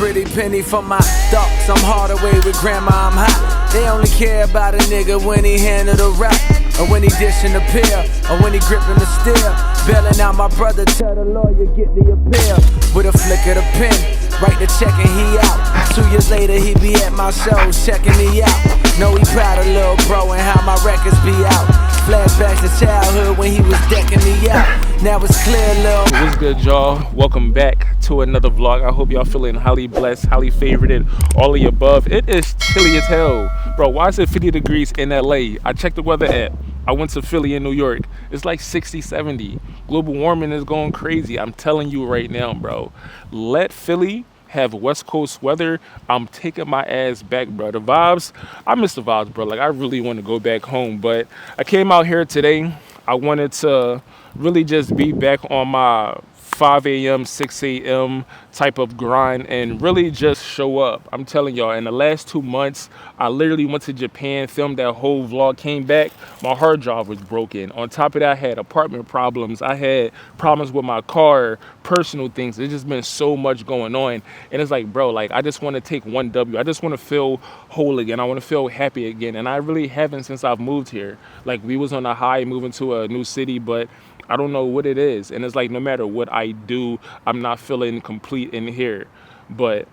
pretty penny for my thoughts. I'm hard away with grandma, I'm hot. They only care about a nigga when he handle the rap, or when he dishing the pill, or when he gripping the steel. Bailing out my brother, tell the lawyer get the appeal. With a flick of the pen, write the check and he out. 2 years later he be at my shows checking me out. Know he proud of little bro and how my records be out. Flashbacks to childhood when he was decking me out. Now it's clear, lil'. What's good, y'all? Welcome back to another vlog. I hope y'all feeling highly blessed, highly favorited, all of the above. It is chilly as hell. Bro, why is it 50 degrees in LA? I checked the weather app. I went to Philly in New York. It's like 60, 70. Global warming is going crazy. I'm telling you right now, bro. Let Philly have West Coast weather. I'm taking my ass back, bro. The vibes, I miss the vibes, bro. Like, I really want to go back home. But I came out here today. I wanted to really just be back on my 5 a.m., 6 a.m. type of grind and really just show up. I'm telling y'all, in the last 2 months, I literally went to Japan, filmed that whole vlog, came back, my hard drive was broken. On top of that, I had apartment problems. I had problems with my car, personal things. It's just been so much going on. And it's like, bro, like, I just want to take one W. I just want to feel whole again. I want to feel happy again. And I really haven't since I've moved here. Like, we was on a high moving to a new city, but I don't know what it is. And it's like, no matter what I do, I'm not feeling complete in here. But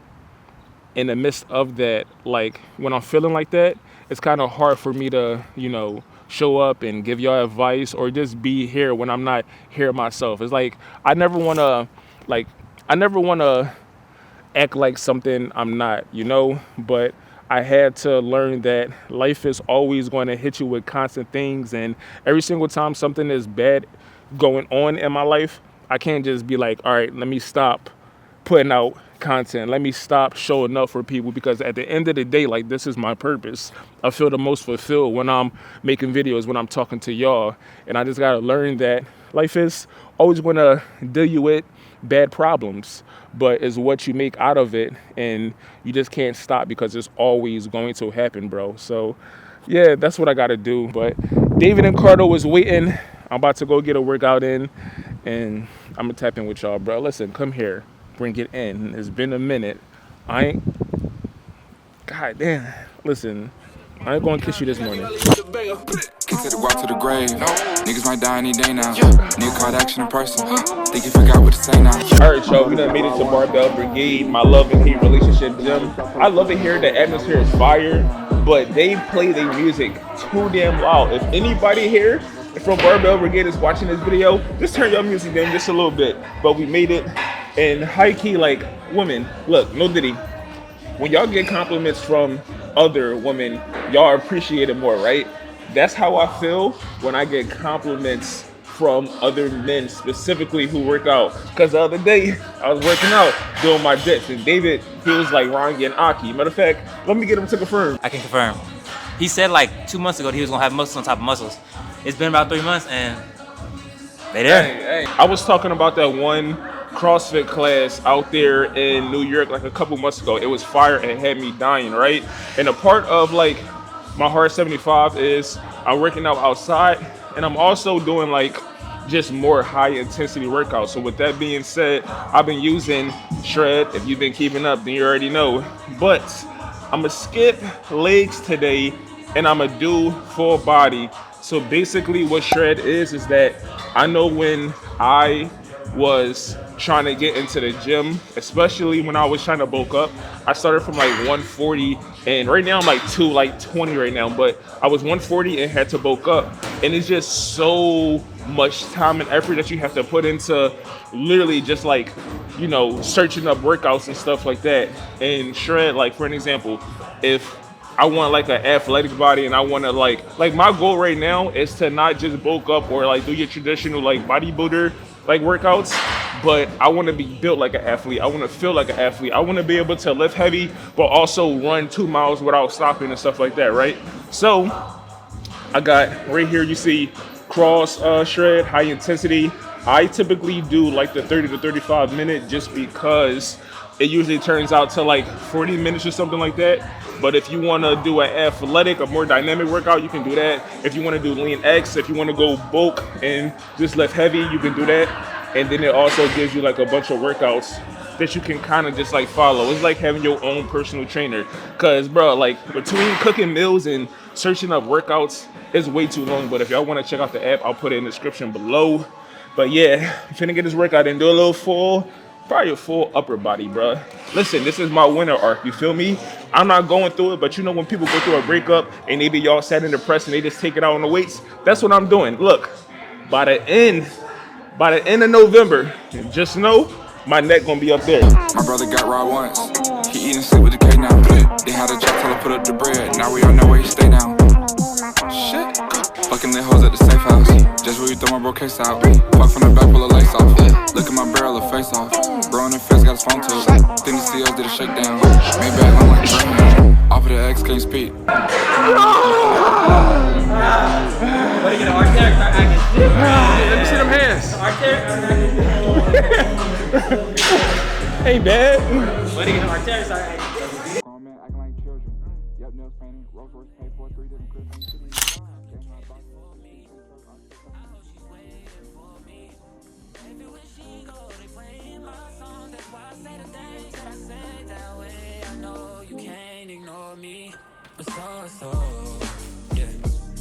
in the midst of that, like, when I'm feeling like that, it's kind of hard for me to, you know, show up and give y'all advice or just be here when I'm not here myself. It's like, I never want to act like something I'm not, you know, but I had to learn that life is always going to hit you with constant things. And every single time something is bad going on in my life, I can't just be like, all right, let me stop putting out content. Let me stop showing up for people, because at the end of the day, like, this is my purpose. I feel the most fulfilled when I'm making videos, when I'm talking to y'all. And I just got to learn that life is always going to deal you with bad problems, but it's what you make out of it. And you just can't stop, because it's always going to happen, bro. So yeah, that's what I got to do. But David and Cardo is waiting. I'm about to go get a workout in, and I'm gonna tap in with y'all, bro. Listen, come here, bring it in. It's been a minute. God damn. Listen, I ain't gonna kiss you this morning. Kick to the walk to the grave. Niggas might die any day now. Nigga caught action in person. Think you forgot what to say now. Alright, y'all, we done made it to Barbell Brigade, my love and hate relationship gym. I love it here. The atmosphere is fire, but they play their music too damn loud. If anybody here from Barbell Brigade is watching this video, just turn your music down just a little bit. But we made it. And high key, like, women, look, no diddy, when y'all get compliments from other women, y'all appreciate it more, right? That's how I feel when I get compliments from other men, specifically who work out. Because the other day, I was working out, doing my dips, and David, he was like, Ron getting Aki. Matter of fact, let me get him to confirm. I can confirm. He said like 2 months ago that he was gonna have muscles on top of muscles. It's been about 3 months and they there. Hey. I was talking about that one CrossFit class out there in New York like a couple months ago. It was fire and it had me dying, right? And a part of like my Hard 75 is I'm working out outside, and I'm also doing like just more high intensity workouts. So with that being said, I've been using Shred. If you've been keeping up, then you already know. But I'm gonna skip legs today and I'm gonna do full body. So basically what Shred is that I know when I was trying to get into the gym, especially when I was trying to bulk up, I started from like 140, and right now I'm like 220 right now, but I was 140 and had to bulk up. And it's just so much time and effort that you have to put into literally just like, you know, searching up workouts and stuff like that. And Shred, like for an example, if I want like an athletic body and I want to like my goal right now is to not just bulk up or like do your traditional like bodybuilder like workouts, but I want to be built like an athlete. I want to feel like an athlete. I want to be able to lift heavy, but also run 2 miles without stopping and stuff like that, right? So I got right here, you see cross shred, high intensity. I typically do like the 30 to 35 minute just because it usually turns out to like 40 minutes or something like that. But if you want to do an athletic, a more dynamic workout, you can do that. If you want to do lean X, if you want to go bulk and just lift heavy, you can do that. And then it also gives you like a bunch of workouts that you can kind of just like follow. It's like having your own personal trainer. Cause bro, like between cooking meals and searching up workouts, it's way too long. But if y'all want to check out the app, I'll put it in the description below. But yeah, finna get this workout and do a little probably a full upper body, bro. Listen, this is my winter arc, you feel me? I'm not going through it, but you know when people go through a breakup and maybe y'all sat in the press and they just take it out on the weights? That's what I'm doing. Look, by the end of November, just know my neck gonna be up there. My brother got robbed once. He eating shit with the K now. They had a check till I put up the bread. Now we all know where he stay now. Shit. Fucking the hoes at the safe house. Just where you throw my bro case out. Fuck from the back, pull a lace off. Look at my barrel, the face off. Bro in the face got his phone too. Think the CEOs did a shakedown. Made back, I'm like Birmingham. Off of the X, can't speak. What are you gonna Arc'teryx start acting? Let me see them hands. Arc'teryx? Hey, Dad. What are you gonna Arc'teryx start acting? Grown men acting like children. Yep, nails painting. Rolls Royce paid for 3 different cribs.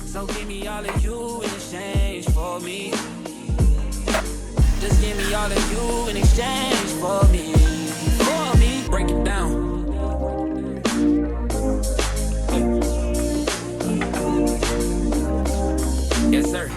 So give me all of you in exchange for me. Just give me all of you in exchange for me. For me, break it down. Yes, sir.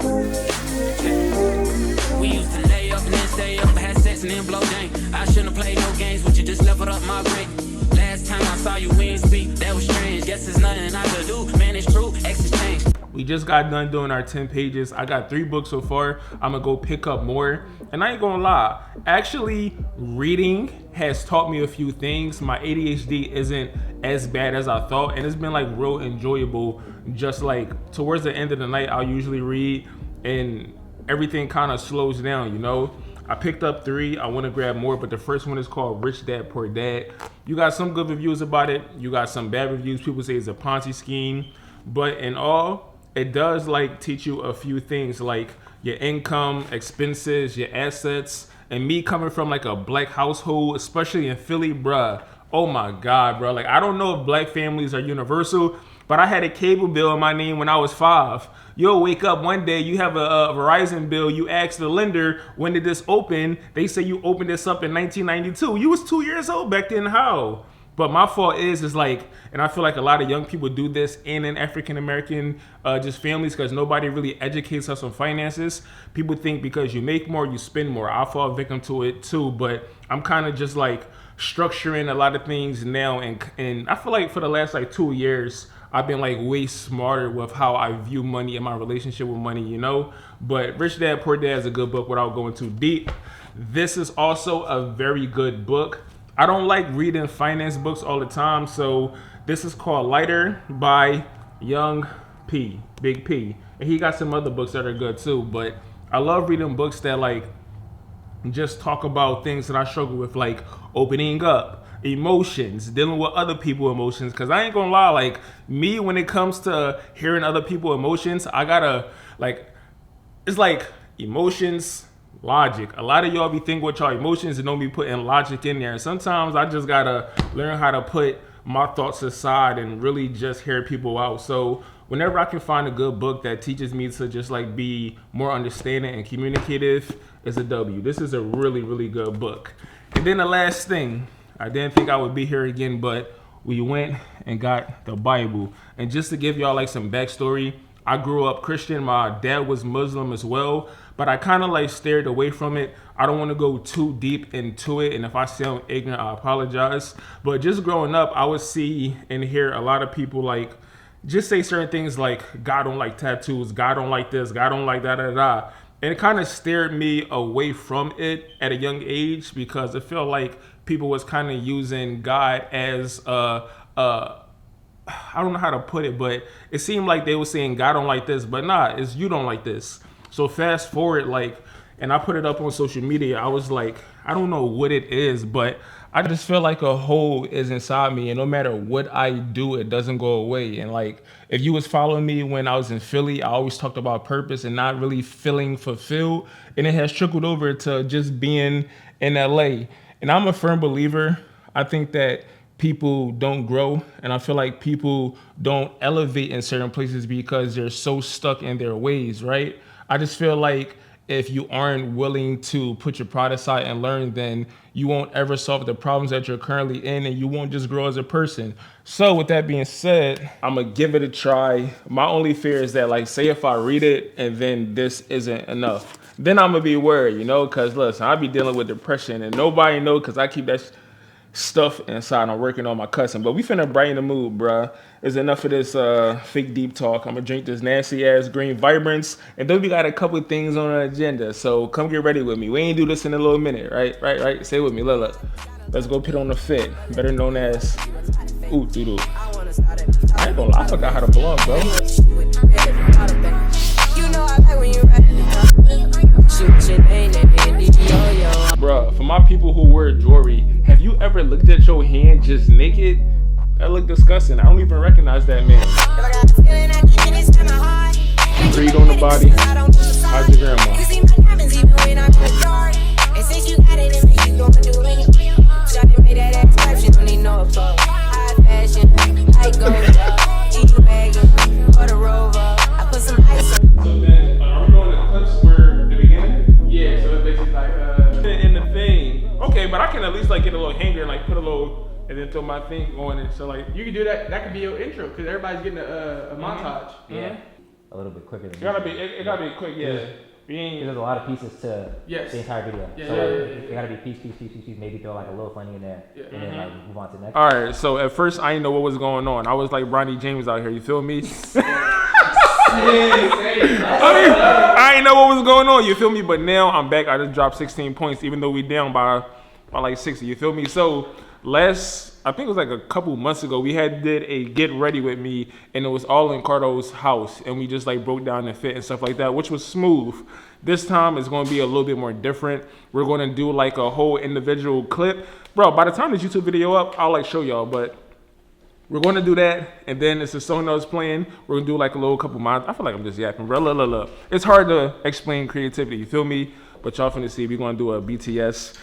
We used to lay up and then stay up, had sex and then blow gang. I shouldn't have played no games with you, just leveled up my brain. Last time I saw you, we ain't speak, that was strange. Guess there's nothing I could do, man, it's true, X has changed. We just got done doing our 10 pages. I got 3 books so far. I'm gonna go pick up more. And I ain't gonna lie, actually reading has taught me a few things. My ADHD isn't as bad as I thought, and it's been like real enjoyable. Just like towards the end of the night, I'll usually read and everything kind of slows down, you know? I picked up 3, I wanna grab more, but the first one is called Rich Dad Poor Dad. You got some good reviews about it. You got some bad reviews. People say it's a Ponzi scheme, but in all, it does like teach you a few things like your income, expenses, your assets. And me coming from like a black household, especially in Philly, bruh, oh my God, bro. Like, I don't know if black families are universal, but I had a cable bill in my name when I was 5. You'll wake up one day, you have a Verizon bill, you ask the lender, when did this open? They say you opened this up in 1992. You was 2 years old back then, how? But my fault is like, and I feel like a lot of young people do this in African-American just families because nobody really educates us on finances. People think because you make more, you spend more. I fall victim to it too, but I'm kind of just like structuring a lot of things now. And I feel like for the last like 2 years, I've been like way smarter with how I view money and my relationship with money, you know? But Rich Dad Poor Dad is a good book without going too deep. This is also a very good book. I don't like reading finance books all the time, so this is called Lighter by Young P, Big P. And he got some other books that are good too, but I love reading books that like just talk about things that I struggle with, like opening up, emotions, dealing with other people's emotions. Cause I ain't gonna lie, like me, when it comes to hearing other people's emotions, I gotta like, it's like emotions, logic. A lot of y'all be thinking with y'all emotions and don't be putting logic in there. And sometimes I just gotta learn how to put my thoughts aside and really just hear people out. So whenever I can find a good book that teaches me to just like be more understanding and communicative, it's a W. This is a really, really good book. And then the last thing, I didn't think I would be here again, but we went and got the Bible. And just to give y'all like some backstory, I grew up Christian. My dad was Muslim as well, but I kind of like steered away from it. I don't want to go too deep into it, and if I sound ignorant, I apologize. But just growing up, I would see and hear a lot of people like just say certain things like, God don't like tattoos, God don't like this, God don't like da. And it kind of steered me away from it at a young age because it felt like people was kind of using God as I don't know how to put it, but it seemed like they were saying God don't like this, but nah, it's you don't like this. So fast forward, like, and I put it up on social media, I was like, I don't know what it is, but I just feel like a hole is inside me, and no matter what I do, it doesn't go away. And like, if you was following me when I was in Philly, I always talked about purpose and not really feeling fulfilled, and it has trickled over to just being in LA. And I'm a firm believer. I think that people don't grow, and I feel like people don't elevate in certain places because they're so stuck in their ways, right? I just feel like if you aren't willing to put your pride aside and learn, then you won't ever solve the problems that you're currently in, and you won't just grow as a person. So with that being said, I'm gonna give it a try. My only fear is that, like, say if I read it and then this isn't enough, then I'm gonna be worried, you know, because listen, I be dealing with depression and nobody know because I keep that stuff inside. I'm working on my cussing, but we finna brighten the mood, bruh. Is enough of this fake deep talk. I'm gonna drink this nasty ass green Vibrance, and then we got a couple things on our agenda. So come get ready with me. We ain't do this in a little minute, right? Say it with me, look. Let's go put on the fit, better known as ooh doo doo. I ain't gonna lie, I forgot how to blog, bro. Bruh, for my people who wear jewelry, have you ever looked at your hand just naked? That look disgusting. I don't even recognize that man. Read on the body. How's your grandma? But I can at least like get a little hanger and like put a little and then throw my thing on it. So like you can do that. That could be your intro because everybody's getting a montage. Yeah, a little bit quicker than it gotta be. It gotta be quick. Yeah. There's a lot of pieces to the entire video. So it gotta be piece. Maybe throw like a little funny in there, and then like move on to the next. All right. So at first I didn't know what was going on. I was like Bronny James out here. You feel me? I didn't know what was going on. You feel me? But now I'm back. I just dropped 16 points, even though we down by like 60, you feel me? So I think it was like a couple months ago, we did a get ready with me, and it was all in Cardo's house, and we just like broke down the fit and stuff like that, which was smooth. This time it's going to be a little bit more different. We're going to do like a whole individual clip. Bro, by the time this YouTube video up, I'll like show y'all, but we're going to do that, and then it's a song that was playing. We're going to do like a little couple months. I feel like I'm just yapping, bro. Look. It's hard to explain creativity, you feel me? But y'all finna see, we're going to do a BTS.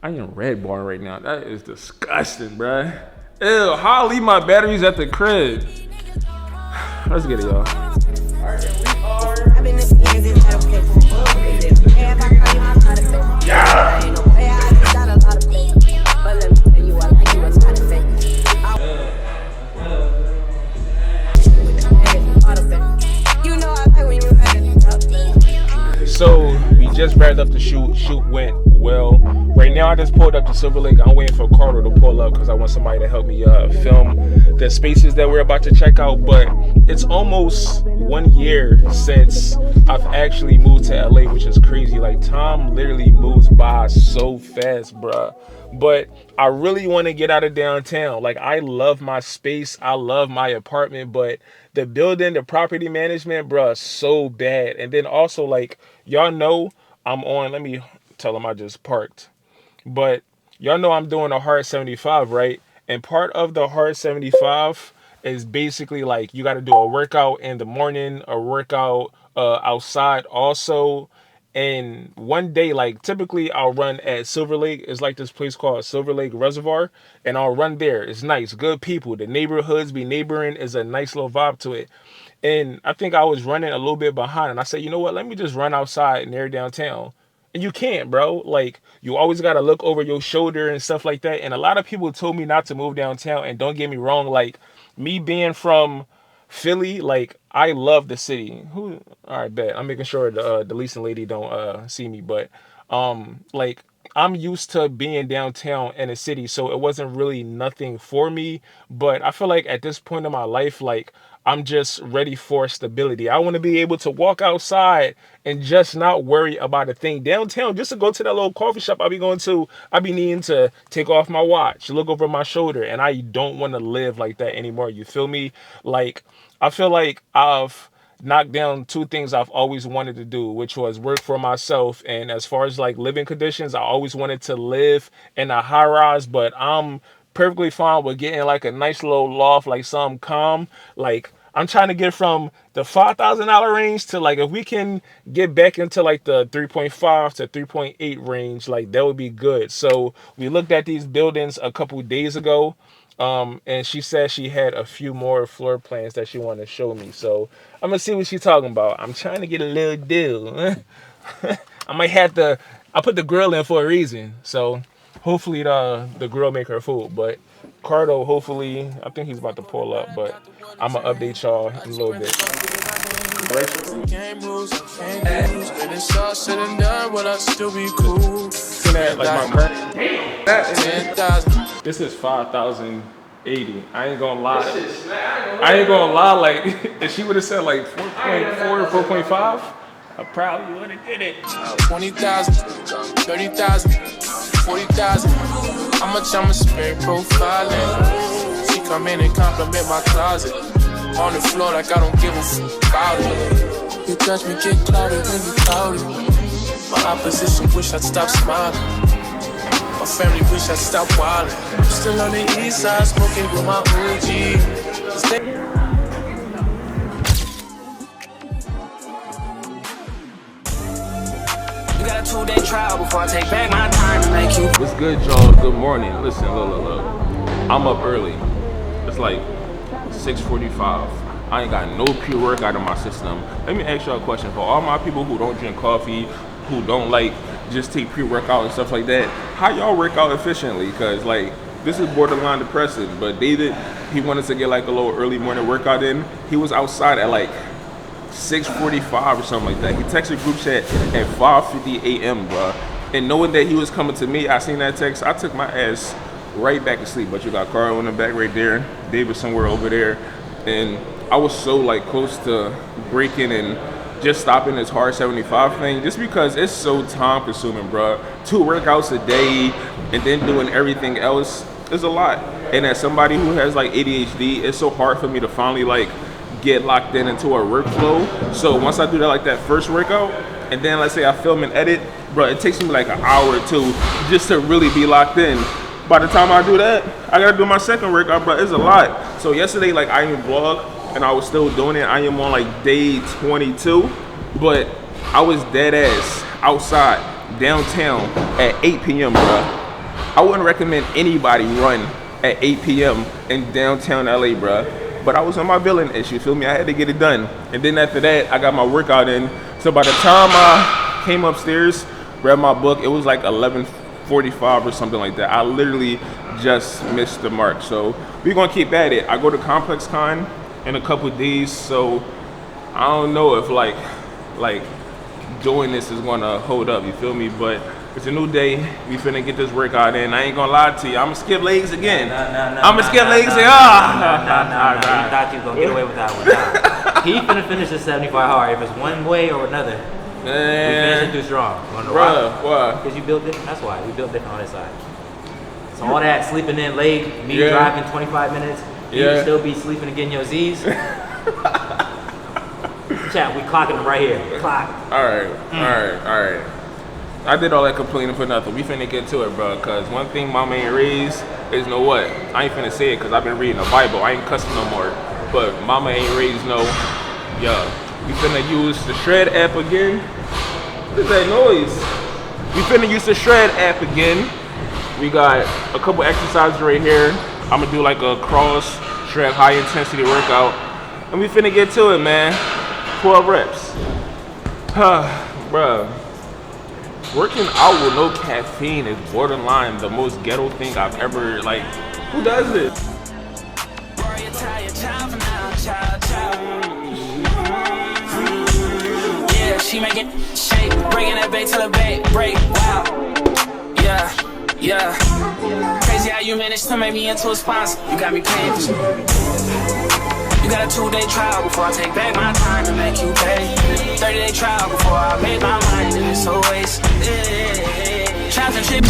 I am red bar right now. That is disgusting, bruh. Ew, how I leave my batteries at the crib? Let's get it, y'all. Yeah! So we just wrapped up the shoot. Shoot went well. Right now I just pulled up to Silver Lake. I'm waiting for Carter to pull up because I want somebody to help me film the spaces that we're about to check out. But it's almost 1 year since I've actually moved to LA, which is crazy. Like, time literally moves by so fast, bruh. But I really want to get out of downtown. Like, I love my space. I love my apartment, but the building, the property management, bruh, so bad. And then also, like, y'all know I'm on, let me tell them I just parked. But y'all know I'm doing a hard 75, right? And part of the hard 75 is basically like you got to do a workout in the morning, a workout outside also. And one day, like, typically I'll run at Silver Lake. It's like this place called Silver Lake Reservoir, and I'll run there. It's nice, good people. The neighborhoods be neighboring. Is a nice little vibe to it. And I think I was running a little bit behind, and I said, you know what? Let me just run outside near downtown. And you can't, bro. Like, you always got to look over your shoulder and stuff like that. And a lot of people told me not to move downtown. And don't get me wrong, like, me being from Philly, like, I love the city. All right, bet. I'm making sure the leasing lady don't see me. But, like, I'm used to being downtown in a city, so it wasn't really nothing for me. But I feel like at this point in my life, like, I'm just ready for stability. I want to be able to walk outside and just not worry about a thing. Downtown, just to go to that little coffee shop I be going to, I be needing to take off my watch, look over my shoulder, and I don't want to live like that anymore. You feel me? Like, I feel like I've knocked down two things I've always wanted to do, which was work for myself. And as far as like living conditions, I always wanted to live in a high rise, but I'm perfectly fine with getting like a nice little loft, like some calm. Like, I'm trying to get from the $5,000 range to like, if we can get back into like the 3.5 to 3.8 range, like that would be good. So we looked at these buildings a couple days ago, and she said she had a few more floor plans that she wanted to show me. So I'm gonna see what she's talking about. I'm trying to get a little deal. I might have to. I put the grill in for a reason. So hopefully the grill make her food, but. Cardo, hopefully, I think he's about to pull up, but I'm going to update y'all in a little bit. This is 5,080. I ain't going to lie. Like, if she would have said like 4.4, 4.5, I probably would have did it. 20,000, 30,000, 40,000. How much I'ma spend profiling? She come in and compliment my closet. On the floor like I don't give a f about it. You touch me, get clouded when you clouded. My opposition wish I'd stop smiling. My family wish I'd stop wilding. I'm still on the east side, smoking with my OG. You got a 2-day trial before I take back my time to make you. What's good, y'all? Good morning. Listen, look. I'm up early. It's like 6:45. I ain't got no pure workout in my system. Let me ask y'all a question. For all my people who don't drink coffee, who don't like just take pre-workout and stuff like that, how y'all work out efficiently? Because like, this is borderline depressing, but David, he wanted to get like a little early morning workout in. He was outside at like 6:45 or something like that. He texted group chat at 5:50 a.m., bro. And knowing that he was coming to me, I seen that text. I took my ass right back to sleep. But you got Carl in the back right there, David somewhere over there, and I was so like close to breaking and just stopping this hard 75 thing, just because it's so time consuming, bro. 2 workouts a day and then doing everything else is a lot. And as somebody who has like ADHD, it's so hard for me to finally like get locked into a workflow. So once I do that, like that first workout, and then let's say I film and edit, bro, it takes me like an hour or 2 just to really be locked in. By the time I do that, I gotta do my second workout, bro. It's a lot. So yesterday, like I even vlog and I was still doing it. I am on like day 22, but I was dead ass outside downtown at 8 p.m., bro. I wouldn't recommend anybody run at 8 p.m. in downtown LA, bro. But I was on my villain issue, feel me? I had to get it done. And then after that, I got my workout in. So by the time I came upstairs, read my book, it was like 11:45 or something like that. I literally just missed the mark. So we're gonna keep at it. I go to ComplexCon in a couple days, so I don't know if like doing this is gonna hold up, you feel me? But it's a new day. We finna get this workout in. I ain't gonna lie to you. I'm gonna skip legs again. I'm gonna skip legs again. No. You thought you was gonna get away with that one. Nah. He finna finish the 75 hard. If it's one way or another, we finish it too strong. Bruh, why? Because you built different. That's why we built different on this side. So all that sleeping in late, me driving 25 minutes, you would still be sleeping and getting your Z's. Chat, we clocking them right here. Clock. All right. I did all that complaining for nothing. We finna get to it, bro. Cause one thing mama ain't raised is know what? I ain't finna say it cause I've been reading the Bible. I ain't cussing no more. But mama ain't raised no. We finna use the Shred app again. What is that noise? We finna use the Shred app again. We got a couple exercises right here. I'm gonna do like a cross Shred high intensity workout. And we finna get to it, man. 12 reps. Bruh. Working out with no caffeine is borderline the most ghetto thing I've ever, like, who does this? Yeah, she make it shake, breaking that bait till the bait break, wow. Yeah. Crazy how you managed to make me into a sponsor. You got me paying for you. You got a 2-day trial before I take back my time and make you pay. 30-day trial before I make my mind, and it's so wasted. Traps and shit.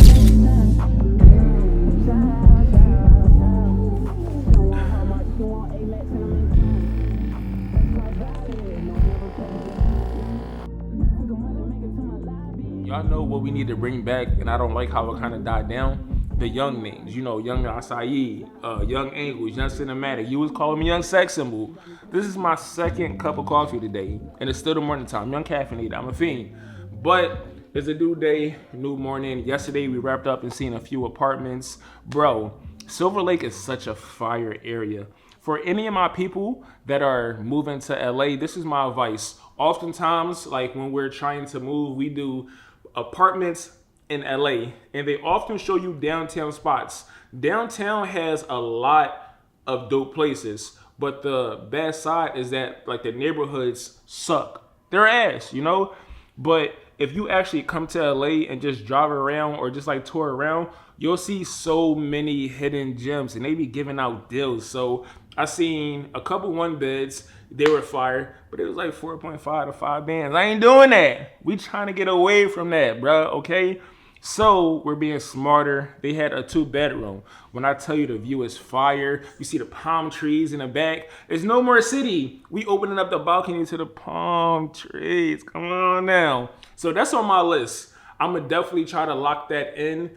Y'all know what we need to bring back, and I don't like how it kind of died down. the young names, you know, Young Acai, Young Angles, Young Cinematic. You was calling me Young Sex Symbol. This is my second cup of coffee today, and it's still the morning time. Young caffeinated. I'm a fiend. But it's a new day, new morning. Yesterday we wrapped up and seen a few apartments. Bro, Silver Lake is such a fire area. For any of my people that are moving to LA, this is my advice. Oftentimes, like when we're trying to move, we do apartments in LA, and they often show you downtown spots. Downtown has a lot of dope places, but the bad side is that like the neighborhoods suck. They're ass, you know? But if you actually come to LA and just drive around or just like tour around, you'll see so many hidden gems, and they be giving out deals. So I seen a couple one beds, they were fire, but it was like 4.5 to 5 bands. I ain't doing that. We trying to get away from that, bro, okay? So we're being smarter. They had a 2-bedroom. When I tell you the view is fire, you see the palm trees in the back. There's no more city. We opening up the balcony to the palm trees. Come on now. So that's on my list. I'm gonna definitely try to lock that in,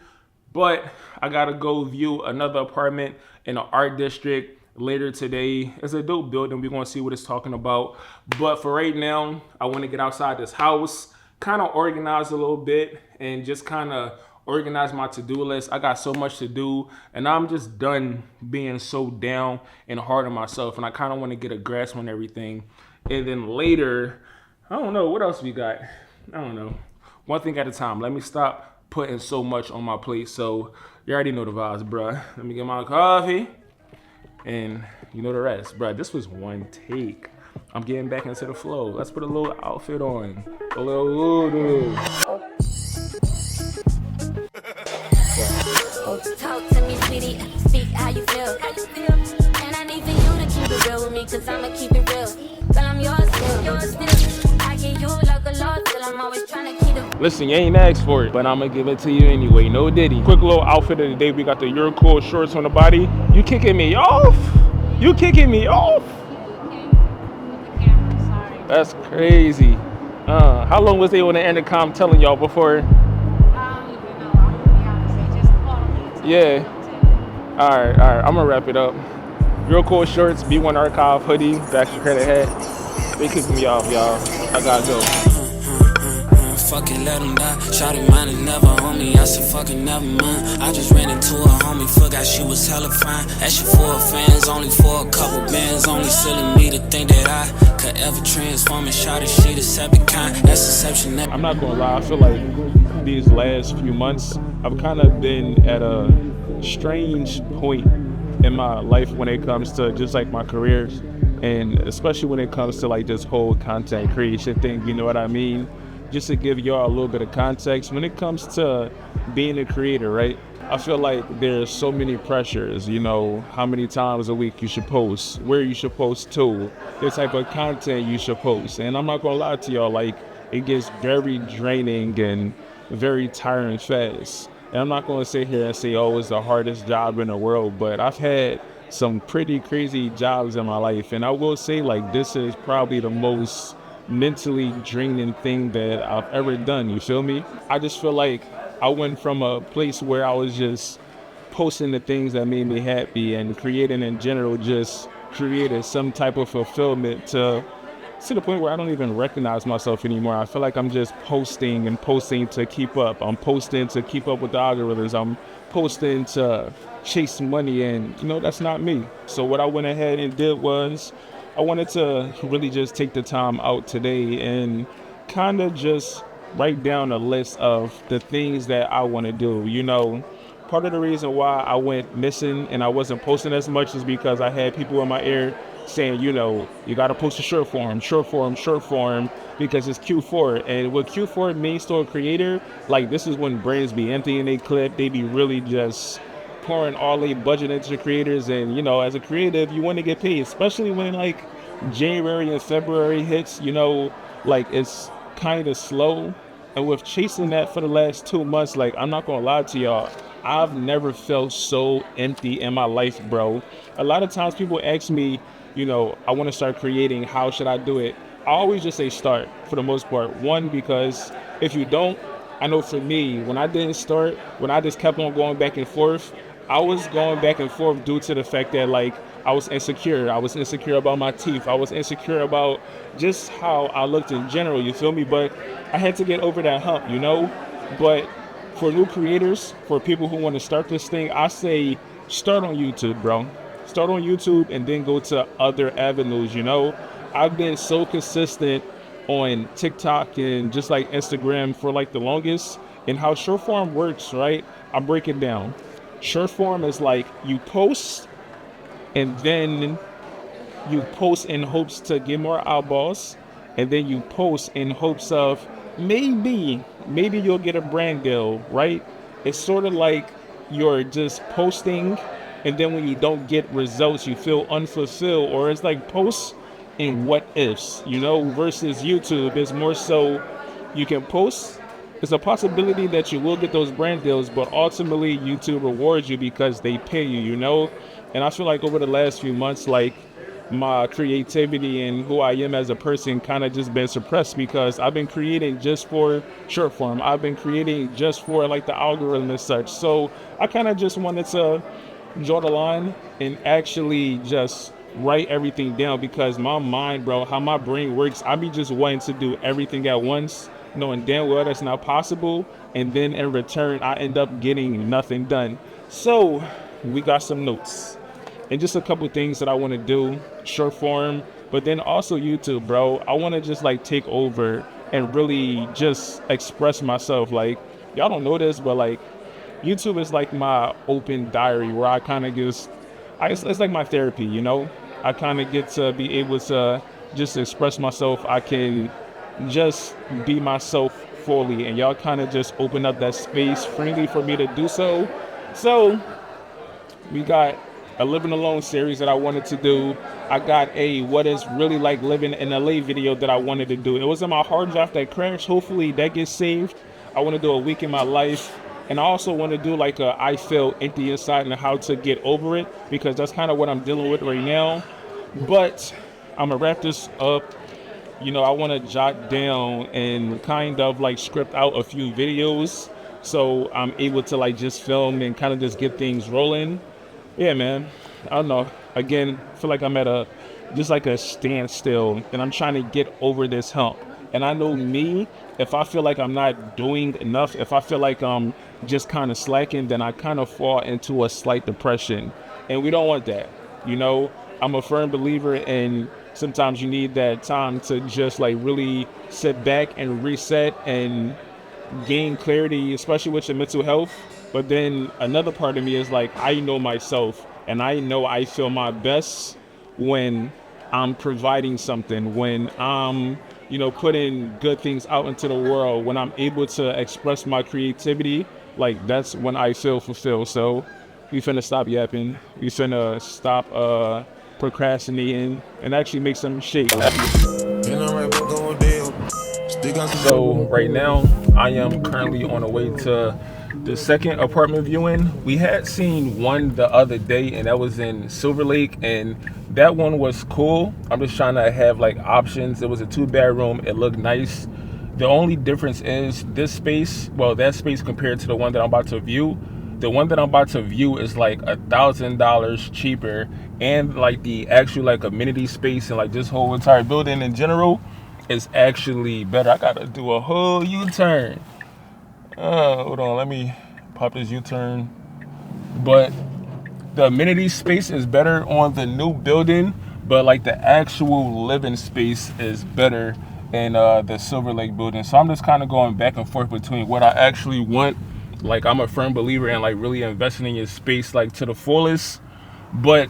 but I gotta go view another apartment in the art district later today. It's a dope building. We're gonna see what it's talking about. But for right now, I wanna get outside this house, kind of organize a little bit, and just kind of organize my to-do list. I got so much to do, and I'm just done being so down and hard on myself, and I kind of want to get a grasp on everything. And then later, I don't know, what else we got? I don't know. One thing at a time. Let me stop putting so much on my plate. So you already know the vibes, bruh. Let me get my coffee, and you know the rest. Bruh, this was one take. I'm getting back into the flow. Let's put a little outfit on. A little Talk to me, sweetie. Speak how you feel. And I need for you to keep it real with me, cause I'ma keep it real. Girl, I'm yours still. I get you like a lot, till I'm always trying to keep it. Listen, you ain't asked for it, but I'm gonna give it to you anyway. No diddy. Quick little outfit of the day. We got the Eurocool shorts on the body. You kicking me off? You kicking me off? That's crazy. How long was they on the intercom telling y'all before? Yeah. All right. I'm gonna wrap it up. Eurocool shorts, B1 Archive hoodie, Baxter Credit hat. They kicking me off, y'all. I gotta go. Fuck it, let him die. Shawty mine and never on me. I said fucking never mind. I just ran into a homie, forgot she was hella fine. That shit for her fans, only for a couple bands. Only silly me to think that I could ever transform and shawty she the second kind. That's exception. I'm not gonna lie, I feel like these last few months I've kind of been at a strange point in my life when it comes to just like my career, and especially when it comes to like this whole content creation thing, you know what I mean? Just to give y'all a little bit of context, when it comes to being a creator, right? I feel like there's so many pressures, you know, how many times a week you should post, where you should post to, the type of content you should post. And I'm not gonna lie to y'all, like, it gets very draining and very tiring fast. And I'm not gonna sit here and say, oh, it's the hardest job in the world, but I've had some pretty crazy jobs in my life. And I will say, like, this is probably the most mentally draining thing that I've ever done, you feel me? I just feel like I went from a place where I was just posting the things that made me happy and creating in general just created some type of fulfillment to the point where I don't even recognize myself anymore. I feel like I'm just posting and posting to keep up. I'm posting to keep up with the algorithms. I'm posting to chase money, and you know, that's not me. So what I went ahead and did was I wanted to really just take the time out today and kind of just write down a list of the things that I want to do. You know, part of the reason why I went missing and I wasn't posting as much is because I had people in my ear saying, you know, you got to post a short form, because it's Q4. And what Q4 means to a creator, like, this is when brands be emptying their clip. They be really just pouring all their budget into creators. And, you know, as a creative, you want to get paid, especially when like January and February hits, you know, like it's kind of slow. And with chasing that for the last 2 months, like, I'm not gonna lie to y'all, I've never felt so empty in my life, bro. A lot of times people ask me, you know, I want to start creating, how should I do it? I always just say start, for the most part. One, because if you don't, I know for me, when I didn't start, when I just kept on going back and forth, I was going back and forth due to the fact that like I was insecure. I was insecure about my teeth. I was insecure about just how I looked in general, you feel me? But I had to get over that hump, you know? But for new creators, for people who want to start this thing, I say start on YouTube, bro. Start on YouTube and then go to other avenues, you know? I've been so consistent on TikTok and just like Instagram for like the longest, and how short form works, right? I'll break it down. Short form is like you post and then you post in hopes to get more eyeballs, and then you post in hopes of maybe you'll get a brand deal, right? It's sort of like you're just posting, and then when you don't get results, you feel unfulfilled, or it's like posts in what ifs, you know, versus YouTube is more so you can post. There's a possibility that you will get those brand deals, but ultimately YouTube rewards you because they pay you, you know? And I feel like over the last few months, like my creativity and who I am as a person kind of just been suppressed because I've been creating just for short form. I've been creating just for like the algorithm and such. So I kind of just wanted to draw the line and actually just write everything down, because my mind, bro, how my brain works, I be just wanting to do everything at once, knowing damn well that's not possible, and then in return I end up getting nothing done. So we got some notes and just a couple things that I want to do, short form, but then also YouTube, bro. I want to just like take over and really just express myself. Like, y'all don't know this, but like YouTube is like my open diary where I kind of just, it's like my therapy, you know? I kind of get to be able to just express myself. I can just be myself fully, and y'all kind of just open up that space freely for me to do so. So we got a living alone series that I wanted to do. I got a what is really like living in LA video that I wanted to do. It was in my hard drive that crashed. Hopefully that gets saved. I want to do a week in my life. And I also want to do like a I feel empty inside and how to get over it, because that's kind of what I'm dealing with right now. But I'm going to wrap this up. You know, I want to jot down and kind of like script out a few videos so I'm able to like just film and kind of just get things rolling. Yeah, man. I don't know. Again, I feel like I'm at just like a standstill, and I'm trying to get over this hump. And I know me, if I feel like I'm not doing enough, if I feel like I'm just kind of slacking, then I kind of fall into a slight depression. And we don't want that. You know, I'm a firm believer in sometimes you need that time to just like really sit back and reset and gain clarity, especially with your mental health. But then another part of me is like, I know myself, and I know I feel my best when I'm providing something, when I'm, you know, putting good things out into the world, when I'm able to express my creativity. Like, that's when I feel fulfilled. So we finna stop yapping. We finna stop procrastinating and actually make some shake. So right now I am currently on the way to the second apartment viewing. We had seen one the other day, and that was in Silver Lake, and that one was cool. I'm just trying to have like options. It was a 2-bedroom. It looked nice. The only difference is this space, well, that space compared to the one that I'm about to view. The one that I'm about to view is like $1,000 cheaper, and like the actual like amenity space and like this whole entire building in general is actually better. I gotta do a whole U-turn. Hold on, let me pop this U-turn. But the amenity space is better on the new building, but like the actual living space is better in the Silver Lake building. So I'm just kind of going back and forth between what I actually want. Like, I'm a firm believer in like really investing in your space like to the fullest, but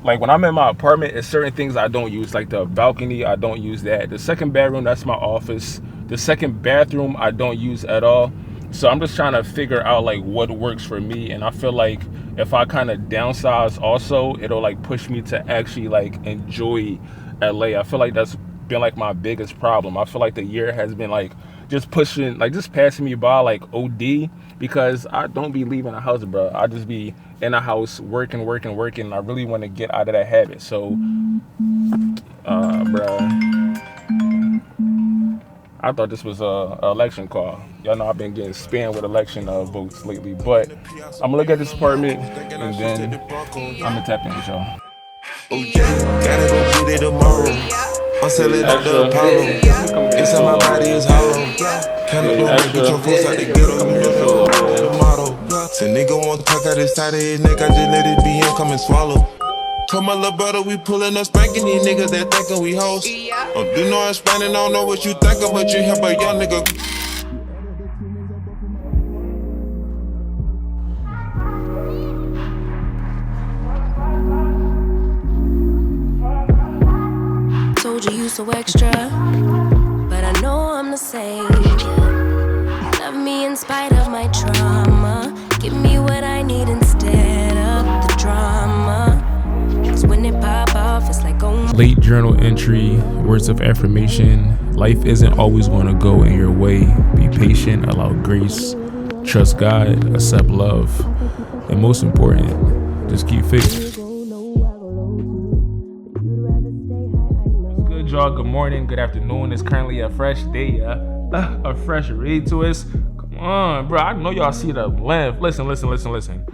like when I'm in my apartment, it's certain things I don't use, like the balcony. I don't use that. The second bedroom, that's my office. The second bathroom I don't use at all. So I'm just trying to figure out like what works for me, and I feel like if I kind of downsize also, it'll like push me to actually like enjoy LA. I feel like that's been like my biggest problem. I feel like the year has been like just pushing, like just passing me by like OD, because I don't be leaving the house, bro. I just be in the house working. I really want to get out of that habit. So, bro, I thought this was a election call. Y'all know I've been getting spammed with election votes lately, but I'm gonna look at this apartment and then I'm gonna tap in with y'all. Oh yeah, gotta go get it tomorrow. I'm selling out the Apollo. Inside my body is hollow. Kinda do it, get your folks out the ghetto. The motto. The nigga won't talk out his side of his neck. I just let it be him, come and swallow. Told my little brother we pullin' up spanking these niggas that thinkin' we hoes. Do know I'm spanning, I don't know what you thinkin', but you help a young nigga. Told you so extra, but I know I'm the same. Love me in spite of my trauma. Give me what I need instead of the drama. When it pop off, it's like late journal entry, words of affirmation. Life isn't always going to go in your way. Be patient, allow grace, trust God, accept love, and most important, just keep faith. Good y'all, good morning, good afternoon. It's currently a fresh day, a fresh read to us. Come on, bro, I know y'all see the length. Listen.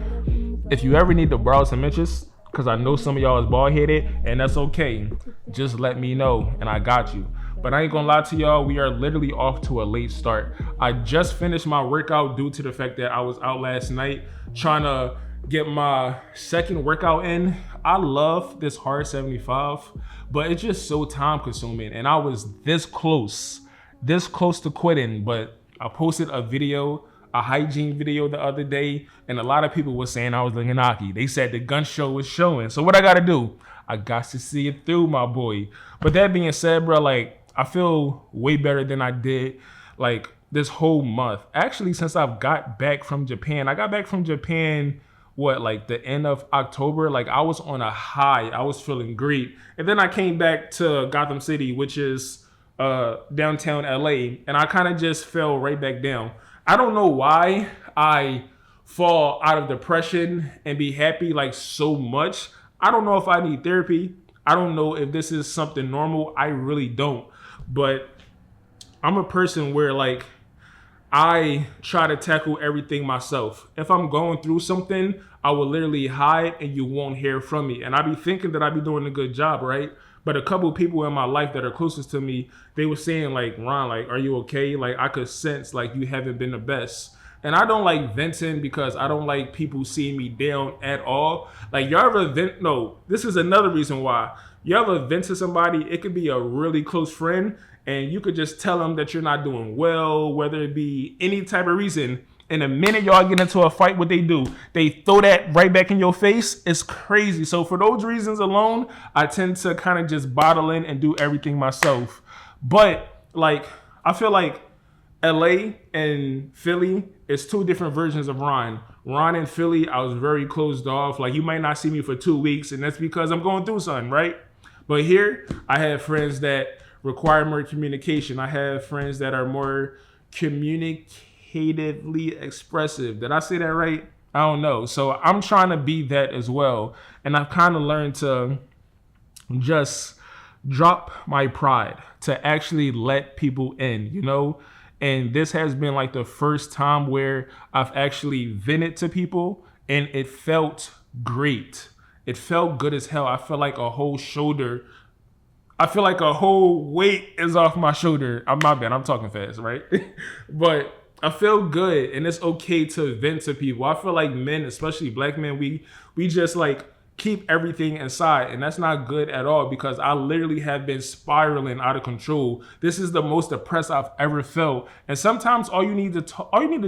If you ever need to borrow some inches, because I know some of y'all is bald-headed, and that's okay. Just let me know, and I got you. But I ain't gonna lie to y'all, we are literally off to a late start. I just finished my workout due to the fact that I was out last night trying to get my second workout in. I love this hard 75, but it's just so time consuming, and I was this close to quitting, but I posted a hygiene video the other day, and a lot of people were saying I was looking hockey. They said the gun show was showing. So what I gotta do? I got to see it through, my boy. But that being said, bro, like, I feel way better than I did, like, this whole month. Actually, since I've got back from Japan. I got back from Japan, like the end of October? Like, I was on a high. I was feeling great. And then I came back to Gotham City, which is downtown LA, and I kind of just fell right back down. I don't know why I fall out of depression and be happy like so much. I don't know if I need therapy. I don't know if this is something normal. I really don't. But I'm a person where like I try to tackle everything myself. If I'm going through something, I will literally hide and you won't hear from me. And I be thinking that I be doing a good job, right? But a couple of people in my life that are closest to me, they were saying like, Ron, like, are you okay? Like, I could sense like you haven't been the best. And I don't like venting because I don't like people seeing me down at all. Like, y'all ever vent? No, this is another reason why. You ever vent to somebody? It could be a really close friend, and you could just tell them that you're not doing well, whether it be any type of reason. And the minute y'all get into a fight, what they do, they throw that right back in your face. It's crazy. So for those reasons alone, I tend to kind of just bottle in and do everything myself. But like, I feel like LA and Philly is two different versions of Ron. Ron in Philly, I was very closed off. Like, you might not see me for 2 weeks, and that's because I'm going through something, right? But here, I have friends that require more communication. I have friends that are more communicatively expressive. Did I say that right? I don't know. So I'm trying to be that as well. And I've kind of learned to just drop my pride, to actually let people in, you know? And this has been like the first time where I've actually vented to people, and it felt great. It felt good as hell. I feel like a whole weight is off my shoulder. My bad, I'm talking fast, right? But I feel good, and it's okay to vent to people. I feel like men, especially black men, we just like keep everything inside, and that's not good at all, because I literally have been spiraling out of control. This is the most depressed I've ever felt, and sometimes all you need to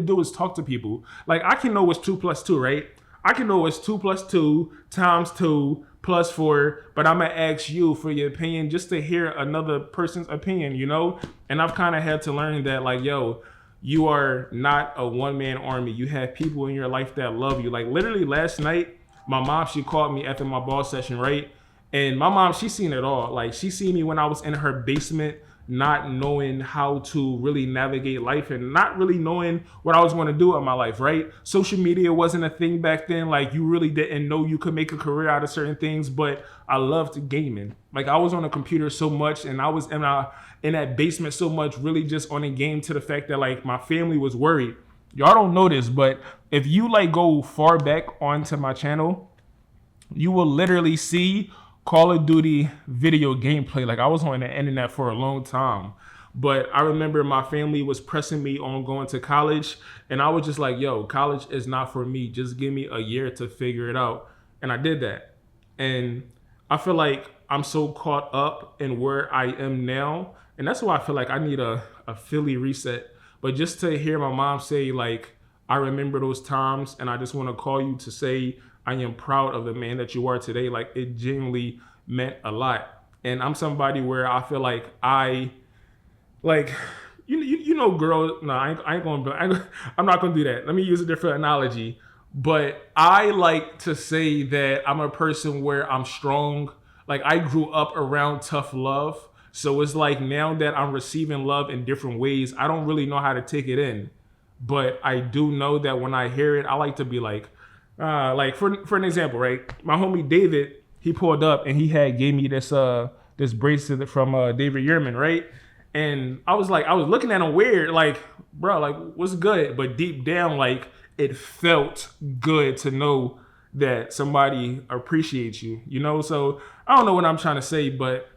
do is talk to people. Like, I can know what's 2 + 2, right? I can know what's 2 + 2 × 2 + 4, but I'm gonna ask you for your opinion just to hear another person's opinion, you know? And I've kind of had to learn that, like, yo, you are not a one-man army. You have people in your life that love you. Like, literally last night, my mom, she called me after my ball session, right? And my mom, she seen it all. Like, she seen me when I was in her basement not knowing how to really navigate life and not really knowing what I was going to do in my life, right? Social media wasn't a thing back then. Like, you really didn't know you could make a career out of certain things, but I loved gaming. Like, I was on a computer so much, and I was in that basement so much, really just on a game, to the fact that like my family was worried. Y'all don't know this, but if you like go far back onto my channel, you will literally see Call of Duty video gameplay. Like, I was on the internet for a long time, but I remember my family was pressing me on going to college, and I was just like, yo, college is not for me. Just give me a year to figure it out. And I did that. And I feel like I'm so caught up in where I am now, and that's why I feel like I need a Philly reset. But just to hear my mom say, like, I remember those times, and I just want to call you to say I am proud of the man that you are today. Like, it genuinely meant a lot. And I'm somebody where I feel like girl, no, I'm not gonna do that. Let me use a different analogy. But I like to say that I'm a person where I'm strong. Like, I grew up around tough love. So it's like, now that I'm receiving love in different ways, I don't really know how to take it in. But I do know that when I hear it, I like to be like for an example, right? My homie David, he pulled up and he gave me this bracelet from David Yurman, right? And I was looking at him weird, like, bro, like, what's good? But deep down, like, it felt good to know that somebody appreciates you, you know? So I don't know what I'm trying to say, but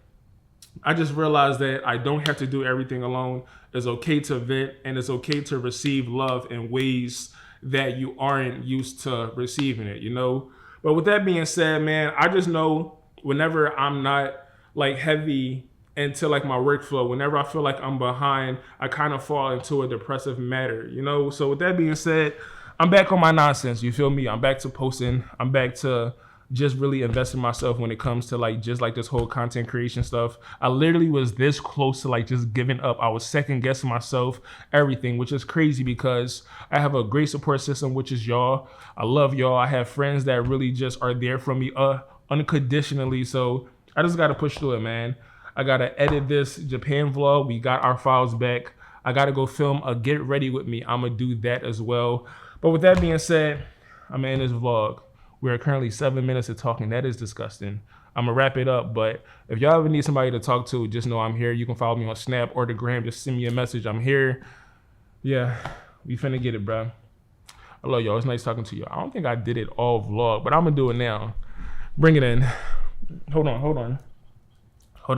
I just realized that I don't have to do everything alone. It's okay to vent, and it's okay to receive love in ways that you aren't used to receiving it, you know? But with that being said, man, I just know whenever I'm not like heavy into like my workflow, whenever I feel like I'm behind, I kind of fall into a depressive matter, you know? So with that being said, I'm back on my nonsense, you feel me? I'm back to posting. I'm back to just really investing myself when it comes to like just like this whole content creation stuff. I literally was this close to like just giving up. I was second guessing myself, everything, which is crazy because I have a great support system, which is y'all. I love y'all. I have friends that really just are there for me unconditionally. So I just got to push through it, man. I got to edit this Japan vlog. We got our files back. I got to go film a Get Ready With Me. I'm going to do that as well. But with that being said, I'm in this vlog. We are currently 7 minutes of talking. That is disgusting. I'm gonna wrap it up, but if y'all ever need somebody to talk to, just know I'm here. You can follow me on Snap or the Gram. Just send me a message. I'm here. Yeah, we finna get it, bro. I love y'all. It's nice talking to you. I don't think I did it all vlog, but I'm gonna do it now. Bring it in. Hold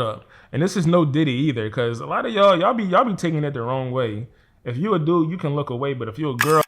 up. And this is no Diddy either, because a lot of y'all be taking it the wrong way. If you a dude, you can look away, but if you're a girl,